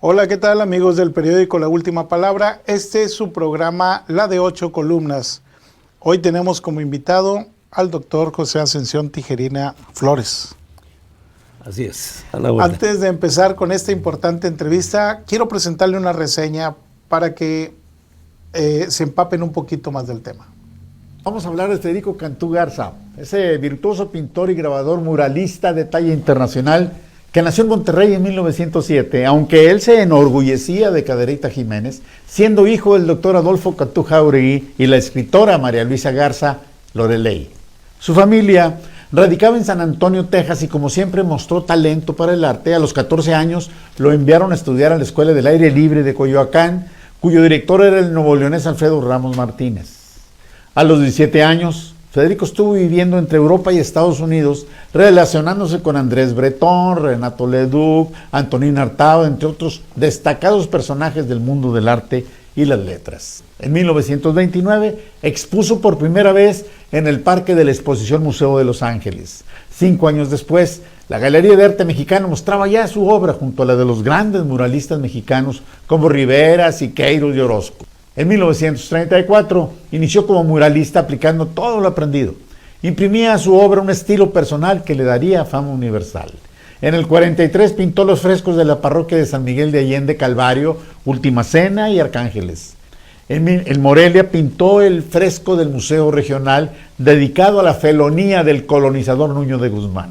Hola, ¿qué tal amigos del periódico La Última Palabra? Este es su programa La de 8 columnas. Hoy tenemos como invitado al doctor José Ascensión Tijerina Flores. Así es, a la orden. Antes de empezar con esta importante entrevista, quiero presentarle una reseña para que se empapen un poquito más del tema. Vamos a hablar de Federico Cantú Garza, ese virtuoso pintor y grabador muralista de talla internacional que nació en Monterrey en 1907, aunque él se enorgullecía de Cadereyta Jiménez, siendo hijo del doctor Adolfo Cantú Jauregui y la escritora María Luisa Garza Loreley. Su familia radicaba en San Antonio, Texas, y como siempre mostró talento para el arte. A los 14 años lo enviaron a estudiar a la Escuela del Aire Libre de Coyoacán, cuyo director era el nuevoleonés Alfredo Ramos Martínez. A los 17 años, Federico estuvo viviendo entre Europa y Estados Unidos, relacionándose con Andrés Breton, Renato Leduc, Antonín Artaud, entre otros destacados personajes del mundo del arte y las letras. En 1929 expuso por primera vez en el Parque de la Exposición Museo de Los Ángeles. 5 años después, la Galería de Arte Mexicano mostraba ya su obra junto a la de los grandes muralistas mexicanos como Rivera, Siqueiros y Orozco. En 1934 inició como muralista aplicando todo lo aprendido. Imprimía a su obra un estilo personal que le daría fama universal. En el 43 pintó los frescos de la parroquia de San Miguel de Allende, Calvario, Última Cena y Arcángeles. En Morelia pintó el fresco del Museo Regional dedicado a la felonía del colonizador Nuño de Guzmán.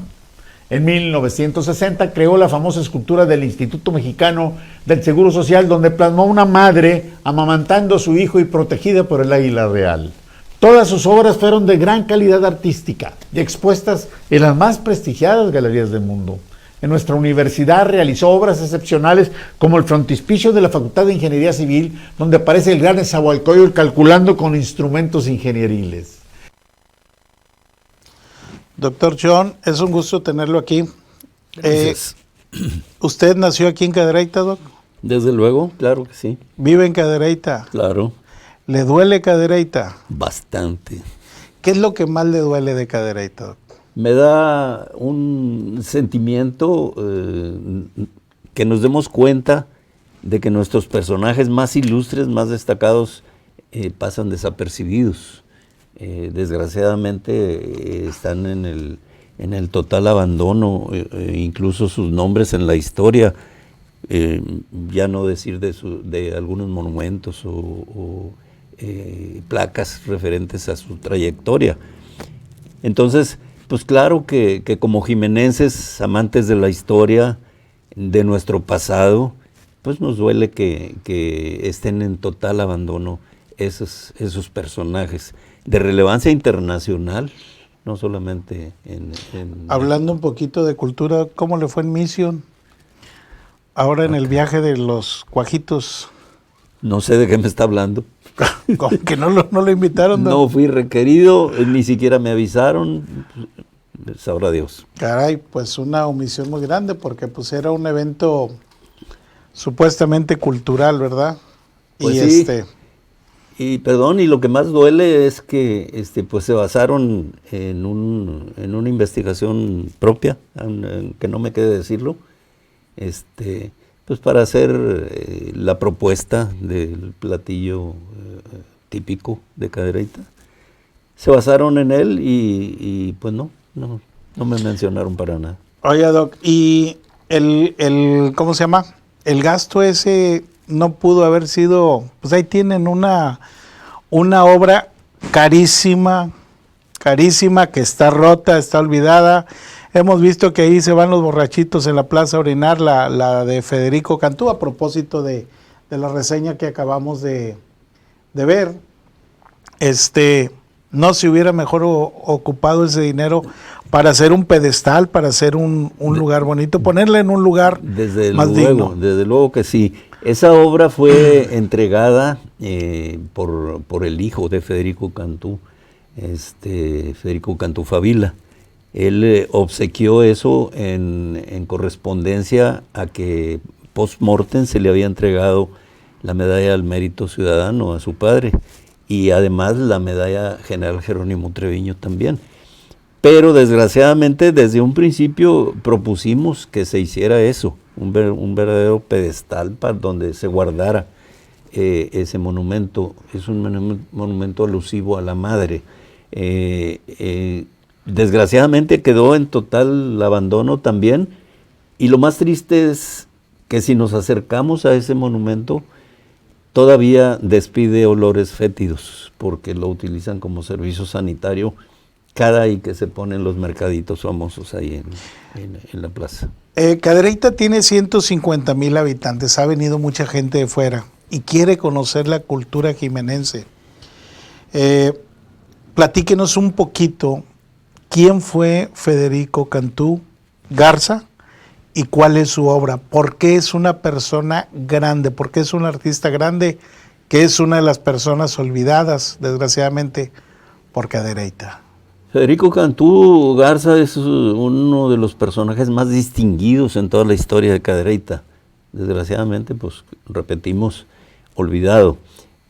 En 1960 creó la famosa escultura del Instituto Mexicano del Seguro Social, donde plasmó una madre amamantando a su hijo y protegida por el águila real. Todas sus obras fueron de gran calidad artística y expuestas en las más prestigiadas galerías del mundo. En nuestra universidad realizó obras excepcionales como el frontispicio de la Facultad de Ingeniería Civil, donde aparece el gran Nezahualcóyotl calculando con instrumentos ingenieriles. Doctor John, es un gusto tenerlo aquí. Gracias. ¿Usted nació aquí en Cadereyta, Doc? Desde luego, claro que sí. ¿Vive en Cadereyta? Claro. ¿Le duele Cadereyta? Bastante. ¿Qué es lo que más le duele de Cadereyta, Doc? Me da un sentimiento que nos demos cuenta de que nuestros personajes más ilustres, más destacados, pasan desapercibidos. Desgraciadamente están en el total abandono, incluso sus nombres en la historia, ya no decir de algunos monumentos o placas referentes a su trayectoria. Entonces, pues claro que como jimenenses, amantes de la historia, de nuestro pasado, pues nos duele que estén en total abandono esos personajes de relevancia internacional, no solamente en... Hablando un poquito de cultura, ¿cómo le fue en Mission? Ahora en el viaje de los Cuajitos. No sé de qué me está hablando. ¿Cómo que no lo invitaron? No fui requerido, ni siquiera me avisaron, sabrá Dios. Caray, pues una omisión muy grande, porque pues era un evento supuestamente cultural, ¿verdad? Pues y sí. Y perdón, y lo que más duele es que pues se basaron en una investigación propia, que no me quede decirlo, pues para hacer la propuesta del platillo típico de Cadereyta. Se basaron en él y pues no me mencionaron para nada. Oye, Doc, y ¿cómo se llama? El gasto ese no pudo haber sido, pues ahí tienen una obra carísima, que está rota, está olvidada. Hemos visto que ahí se van los borrachitos en la plaza a orinar, la de Federico Cantú, a propósito de la reseña que acabamos de ver. No se hubiera mejor ocupado ese dinero para hacer un pedestal, para hacer un lugar bonito, ponerla en un lugar más digno. Desde luego que sí. Esa obra fue entregada por el hijo de Federico Cantú, Federico Cantú Favila. Él obsequió eso en correspondencia a que post-mortem se le había entregado la medalla al mérito ciudadano a su padre y además la medalla General Jerónimo Treviño también. Pero desgraciadamente desde un principio propusimos que se hiciera eso, un verdadero pedestal para donde se guardara ese monumento. Es un monumento alusivo a la madre. Desgraciadamente quedó en total abandono también, y lo más triste es que si nos acercamos a ese monumento, todavía despide olores fétidos, porque lo utilizan como servicio sanitario cada y que se ponen los mercaditos famosos ahí en la plaza. Cadereyta tiene 150,000 habitantes, ha venido mucha gente de fuera y quiere conocer la cultura jimenense. Platíquenos un poquito, ¿quién fue Federico Cantú Garza y cuál es su obra? ¿Por qué es una persona grande? ¿Por qué es un artista grande que es una de las personas olvidadas, desgraciadamente, por Cadereyta? Federico Cantú Garza es uno de los personajes más distinguidos en toda la historia de Cadereyta. Desgraciadamente, pues repetimos, olvidado.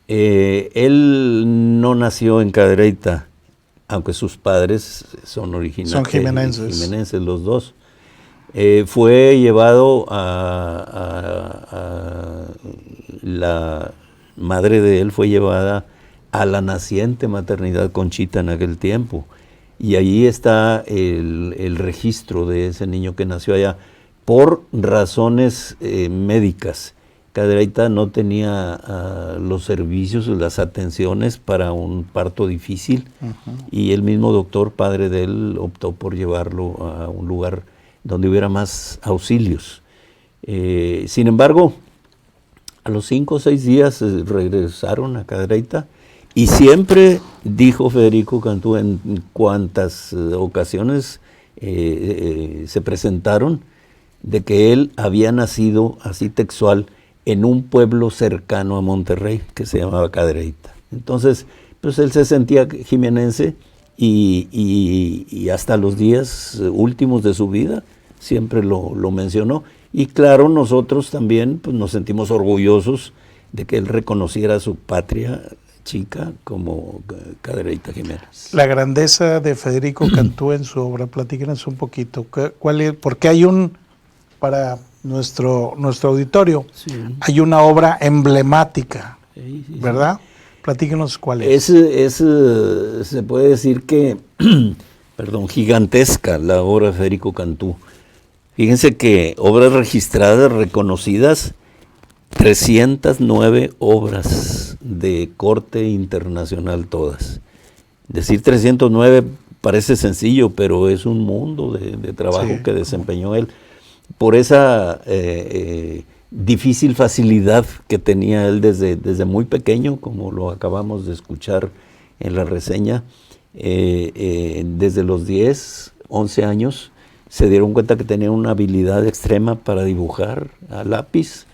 Él no nació en Cadereyta, aunque sus padres son originarios. Son jimenenses. Jimenenses los dos. Fue llevado la madre de él fue llevada a la naciente maternidad Conchita en aquel tiempo. Y allí está el registro de ese niño que nació allá por razones médicas. Cadereyta no tenía los servicios, las atenciones para un parto difícil, y el mismo doctor, padre de él, optó por llevarlo a un lugar donde hubiera más auxilios. Sin embargo, a los 5 o 6 días regresaron a Cadereyta, y siempre dijo Federico Cantú, en cuantas ocasiones se presentaron, de que él había nacido así textual en un pueblo cercano a Monterrey que se llamaba Cadereyta. Entonces, pues él se sentía jimenense, y hasta los días últimos de su vida siempre lo mencionó. Y claro, nosotros también pues, nos sentimos orgullosos de que él reconociera su patria chica como Cadereyta Jiménez. La grandeza de Federico Cantú en su obra, platíquenos un poquito. Porque hay para nuestro auditorio, sí, hay una obra emblemática, sí, ¿verdad? Platíquenos cuál es. Se puede decir que, gigantesca la obra de Federico Cantú. Fíjense que obras registradas, reconocidas, 309 obras de corte internacional todas. Decir 309 parece sencillo, pero es un mundo de trabajo, sí, que desempeñó él. Por esa difícil facilidad que tenía él desde muy pequeño, como lo acabamos de escuchar en la reseña, desde los 10, 11 años, se dieron cuenta que tenía una habilidad extrema para dibujar a lápiz,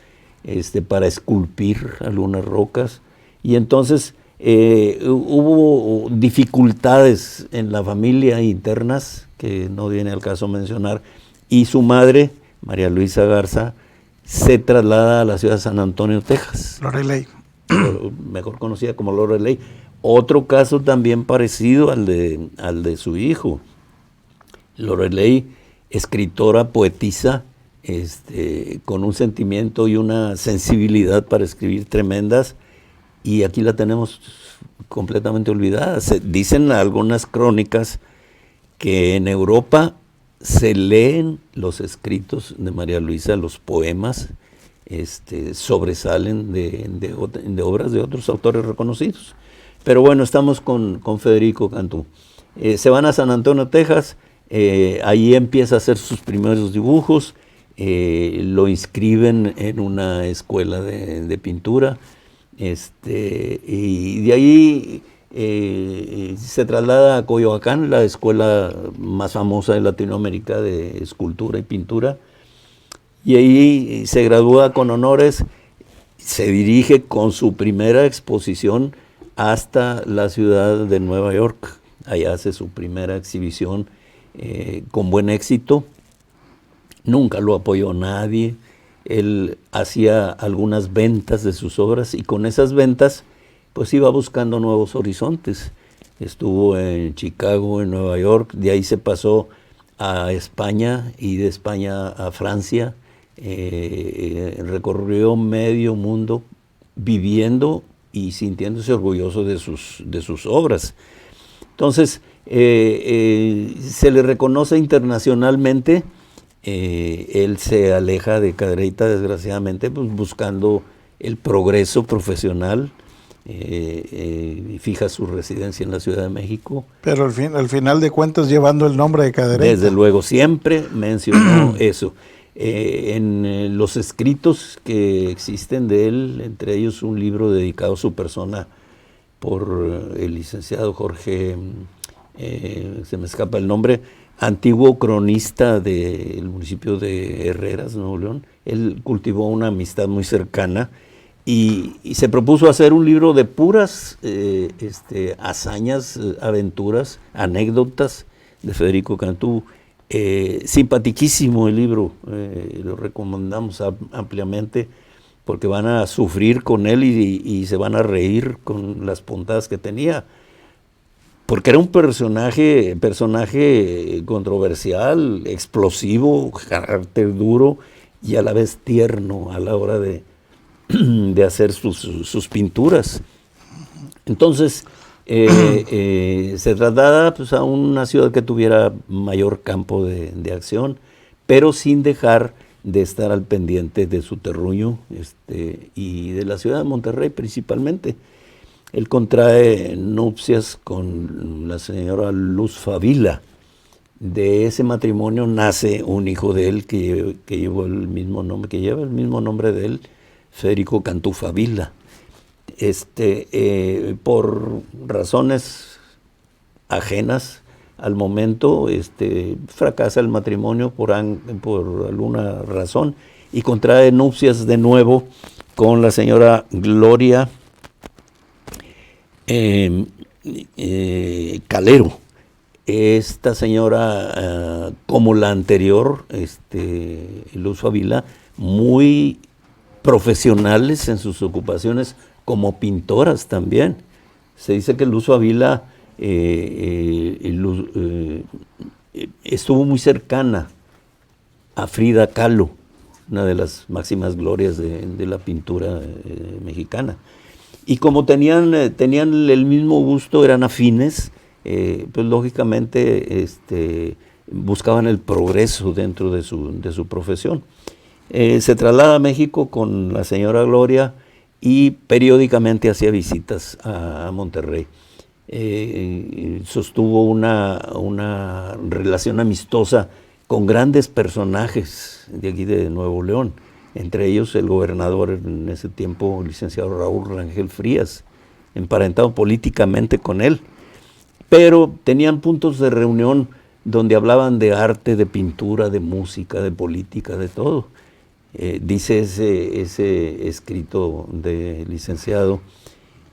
para esculpir algunas rocas, y entonces hubo dificultades en la familia internas, que no viene al caso mencionar, y su madre, María Luisa Garza, se traslada a la ciudad de San Antonio, Texas. Loreley. Mejor conocida como Loreley. Otro caso también parecido al de su hijo. Loreley, escritora, poetisa, con un sentimiento y una sensibilidad para escribir tremendas, y aquí la tenemos completamente olvidada. Dicen algunas crónicas que en Europa se leen los escritos de María Luisa, los poemas, sobresalen de obras de otros autores reconocidos. Pero bueno, estamos con Federico Cantú. Se van a San Antonio, Texas, ahí empieza a hacer sus primeros dibujos, lo inscriben en una escuela de pintura, y de ahí se traslada a Coyoacán, la escuela más famosa de Latinoamérica de escultura y pintura, y ahí se gradúa con honores. Se dirige con su primera exposición hasta la ciudad de Nueva York. Allá hace su primera exhibición con buen éxito. Nunca lo apoyó nadie. Él hacía algunas ventas de sus obras, y con esas ventas pues iba buscando nuevos horizontes. Estuvo en Chicago, en Nueva York, de ahí se pasó a España, y de España a Francia. recorrió medio mundo viviendo y sintiéndose orgulloso de sus obras. Entonces, se le reconoce internacionalmente. Él se aleja de Cadereyta, desgraciadamente, pues, buscando el progreso profesional, y fija su residencia en la Ciudad de México. Pero al final de cuentas llevando el nombre de Cadereyta. Desde luego, siempre mencionó eso. En los escritos que existen de él, entre ellos un libro dedicado a su persona por el licenciado Jorge, se me escapa el nombre, antiguo cronista del municipio de Herreras, Nuevo León. Él cultivó una amistad muy cercana y se propuso hacer un libro de puras hazañas, aventuras, anécdotas de Federico Cantú. Simpatiquísimo el libro, lo recomendamos ampliamente porque van a sufrir con él y se van a reír con las puntadas que tenía, porque era un personaje controversial, explosivo, carácter duro y a la vez tierno a la hora de hacer sus pinturas. Entonces, se traslada, pues, a una ciudad que tuviera mayor campo de acción, pero sin dejar de estar al pendiente de su terruño, y de la ciudad de Monterrey principalmente. Él contrae nupcias con la señora Luz Favila. De ese matrimonio nace un hijo de él que lleva el mismo nombre de él, Federico Cantú Favila. Por razones ajenas al momento, fracasa el matrimonio por alguna razón y contrae nupcias de nuevo con la señora Gloria Calero. Esta señora, como la anterior, Luz Favila, muy profesionales en sus ocupaciones como pintoras también. Se dice que Luz Favila estuvo muy cercana a Frida Kahlo, una de las máximas glorias de la pintura mexicana. Y como tenían el mismo gusto, eran afines, pues lógicamente buscaban el progreso dentro de su profesión. Se traslada a México con la señora Gloria y periódicamente hacía visitas a Monterrey. Sostuvo una relación amistosa con grandes personajes de aquí de Nuevo León, entre ellos el gobernador en ese tiempo, el licenciado Raúl Rangel Frías, emparentado políticamente con él, pero tenían puntos de reunión donde hablaban de arte, de pintura, de música, de política, de todo. Dice ese escrito del licenciado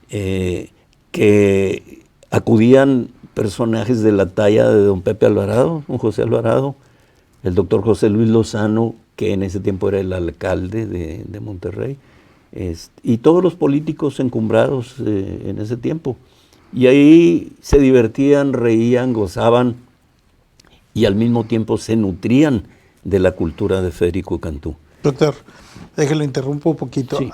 que acudían personajes de la talla de don Pepe Alvarado, don José Alvarado, el doctor José Luis Lozano, que en ese tiempo era el alcalde de Monterrey, y todos los políticos encumbrados en ese tiempo. Y ahí se divertían, reían, gozaban y al mismo tiempo se nutrían de la cultura de Federico Cantú. Doctor, déjelo interrumpo un poquito. Sí.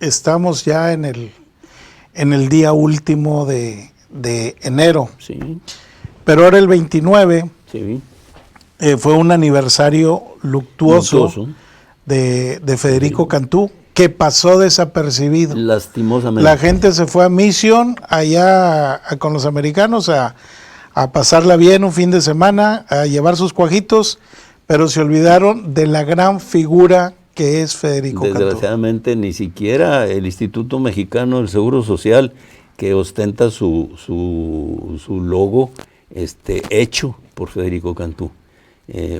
Estamos ya en el día último de enero, Sí, pero ahora el 29 sí. fue un aniversario luctuoso de Federico Cantú, que pasó desapercibido. Lastimosamente. La gente se fue a Mission, allá con los americanos, a pasarla bien un fin de semana, a llevar sus cuajitos, pero se olvidaron de la gran figura que es Federico Cantú. Desgraciadamente ni siquiera el Instituto Mexicano del Seguro Social, que ostenta su logo, hecho por Federico Cantú,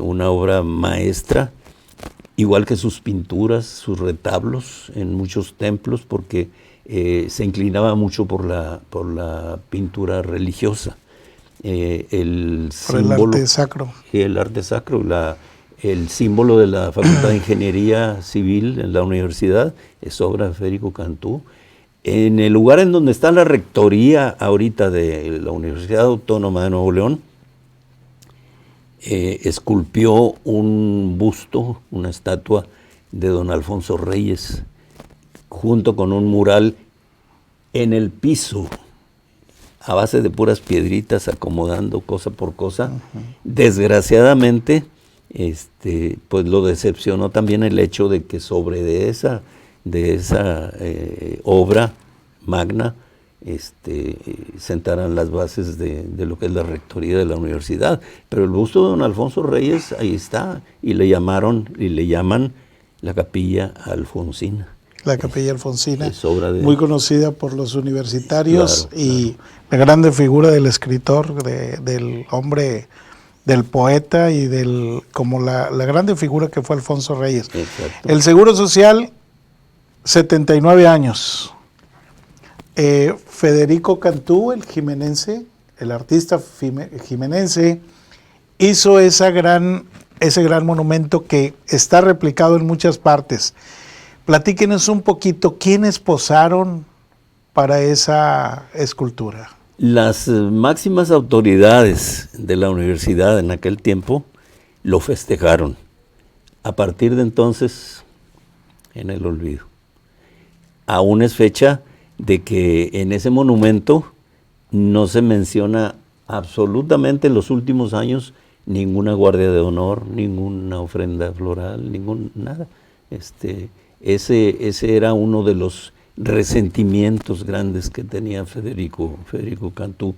una obra maestra, igual que sus pinturas, sus retablos en muchos templos, porque se inclinaba mucho por la pintura religiosa. El arte sacro. El arte sacro, el símbolo de la Facultad de Ingeniería Civil en la universidad es obra de Federico Cantú. En el lugar en donde está la rectoría ahorita de la Universidad Autónoma de Nuevo León, esculpió un busto, una estatua de don Alfonso Reyes, junto con un mural en el piso, a base de puras piedritas, acomodando cosa por cosa. Desgraciadamente, pues lo decepcionó también el hecho de que sobre de esa obra magna sentaran las bases de lo que es la rectoría de la universidad. Pero el busto de don Alfonso Reyes ahí está, y le llaman la Capilla Alfonsina. La Capilla Alfonsina, Es obra de... muy conocida por los universitarios, Claro, y la grande figura del escritor, del hombre, del poeta y como la grande figura que fue Alfonso Reyes. Exacto. El Seguro Social, 79 años. Federico Cantú, el jimenense, el artista jimenense, hizo ese gran monumento que está replicado en muchas partes. Platíquenos un poquito, ¿quiénes posaron para esa escultura? Las máximas autoridades de la universidad en aquel tiempo lo festejaron. A partir de entonces, en el olvido. Aún es fecha de que en ese monumento no se menciona absolutamente en los últimos años ninguna guardia de honor, ninguna ofrenda floral, nada. Ese era uno de los resentimientos grandes que tenía Federico Cantú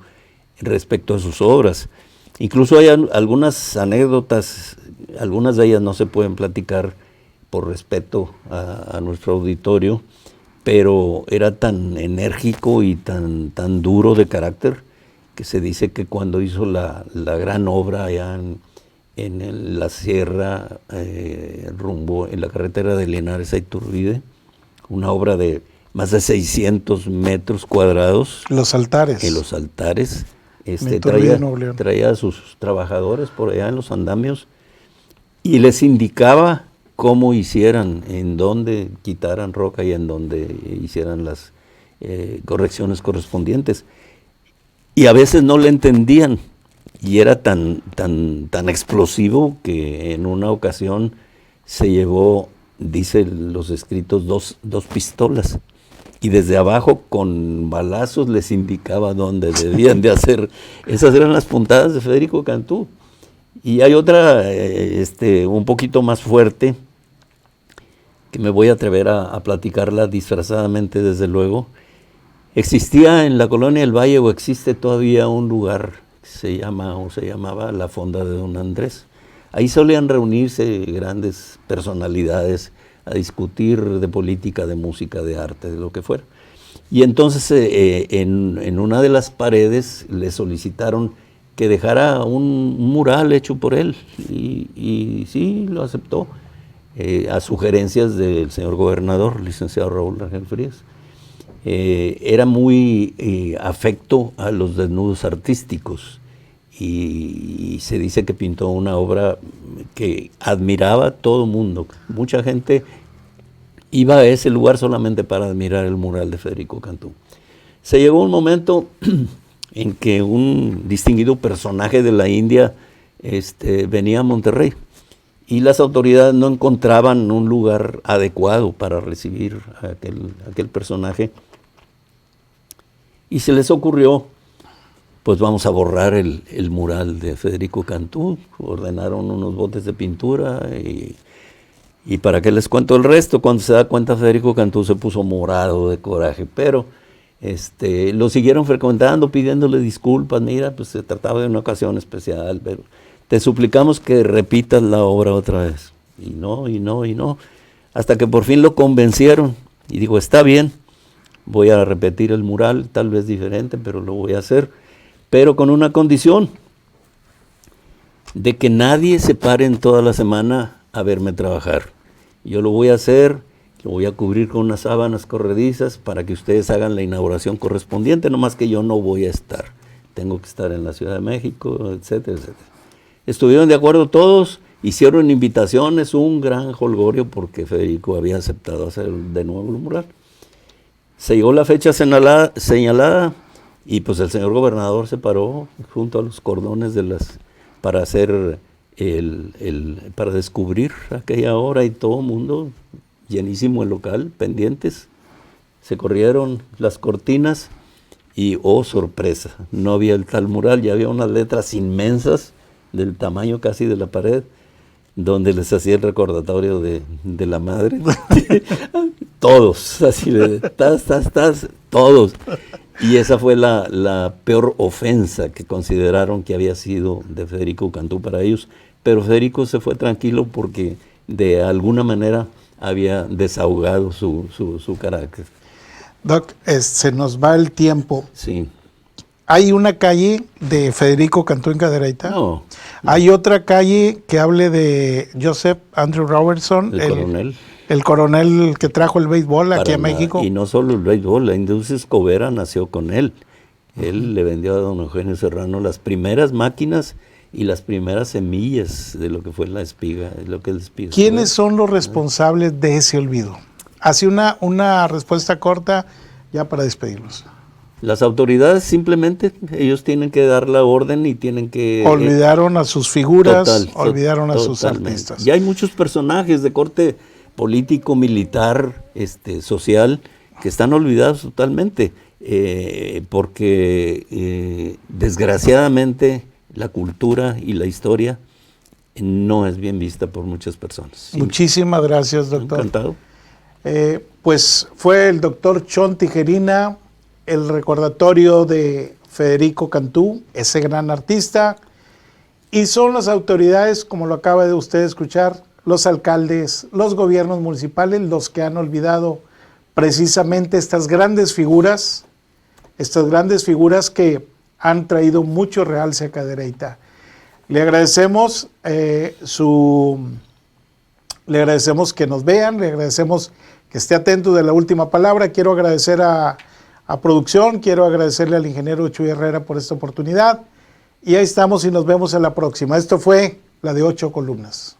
respecto a sus obras. Incluso hay algunas anécdotas, algunas de ellas no se pueden platicar por respeto a nuestro auditorio, pero era tan enérgico y tan duro de carácter que se dice que cuando hizo la gran obra allá en la sierra, rumbo en la carretera de Linares a Iturbide, una obra de más de 600 metros cuadrados. Los altares. En los altares. Nuevo León. Traía a sus trabajadores por allá en los andamios y les indicaba cómo hicieran, en dónde quitaran roca y en dónde hicieran las correcciones correspondientes. Y a veces no le entendían, y era tan explosivo que en una ocasión se llevó, dicen los escritos, dos pistolas, y desde abajo con balazos les indicaba dónde debían de hacer. Esas eran las puntadas de Federico Cantú. Y hay otra un poquito más fuerte, que me voy a atrever a platicarla disfrazadamente, desde luego. Existía en la colonia del Valle, o existe todavía, un lugar que se llamaba la Fonda de Don Andrés. Ahí solían reunirse grandes personalidades a discutir de política, de música, de arte, de lo que fuera. Y entonces en una de las paredes le solicitaron que dejara un mural hecho por él, y sí, lo aceptó, a sugerencias del señor gobernador, licenciado Raúl Rangel Frías. Era muy afecto a los desnudos artísticos, y se dice que pintó una obra que admiraba a todo mundo. Mucha gente iba a ese lugar solamente para admirar el mural de Federico Cantú. Se llegó un momento en que un distinguido personaje de la India venía a Monterrey, y las autoridades no encontraban un lugar adecuado para recibir a aquel personaje, y se les ocurrió, pues vamos a borrar el mural de Federico Cantú. Ordenaron unos botes de pintura, y para qué les cuento el resto. Cuando se da cuenta, Federico Cantú se puso morado de coraje, pero lo siguieron frecuentando, pidiéndole disculpas. Mira, pues se trataba de una ocasión especial, pero te suplicamos que repitas la obra otra vez. Y no, hasta que por fin lo convencieron, y dijo, está bien, voy a repetir el mural, tal vez diferente, pero lo voy a hacer, pero con una condición: de que nadie se pare en toda la semana a verme trabajar. Yo lo voy a hacer, lo voy a cubrir con unas sábanas corredizas para que ustedes hagan la inauguración correspondiente, nomás que yo no voy a estar. Tengo que estar en la Ciudad de México, etcétera, etcétera. Estuvieron de acuerdo todos, hicieron invitaciones, un gran jolgorio, porque Federico había aceptado hacer de nuevo el mural. Se llegó la fecha señalada, y pues el señor gobernador se paró junto a los cordones para hacer para descubrir aquella hora, y todo el mundo, llenísimo el local, pendientes. Se corrieron las cortinas y, oh sorpresa, no había el tal mural, ya había unas letras inmensas del tamaño casi de la pared, donde les hacía el recordatorio de la madre. Todos, así de todos. Y esa fue la peor ofensa que consideraron que había sido de Federico Cantú para ellos. Pero Federico se fue tranquilo porque de alguna manera había desahogado su carácter. Doc, se nos va el tiempo. Sí. ¿Hay una calle de Federico Cantú en Cadereyta? No. ¿Hay otra calle que hable de Joseph Andrew Robertson? El coronel. El coronel que trajo el béisbol aquí a México. Y no solo el béisbol, la industria escobera nació con él. Él le vendió a don Eugenio Serrano las primeras máquinas y las primeras semillas de lo que fue la espiga. Lo que es espiga. ¿Quiénes son los responsables de ese olvido? Así una respuesta corta ya para despedirnos. Las autoridades simplemente, ellos tienen que dar la orden y tienen que... Olvidaron a sus figuras, olvidaron a sus artistas. Y hay muchos personajes de corte político, militar, social, que están olvidados totalmente, porque desgraciadamente la cultura y la historia no es bien vista por muchas personas. Muchísimas gracias, doctor. Encantado. Pues fue el doctor Chon Tijerina, el recordatorio de Federico Cantú, ese gran artista, y son las autoridades, como lo acaba de usted escuchar, los alcaldes, los gobiernos municipales, los que han olvidado precisamente estas grandes figuras que han traído mucho realce a Cadereyta. Le agradecemos le agradecemos que nos vean, le agradecemos que esté atento de la última palabra. Quiero agradecer a producción, quiero agradecerle al ingeniero Chuy Herrera por esta oportunidad. Y ahí estamos y nos vemos en la próxima. Esto fue la de 8 columnas.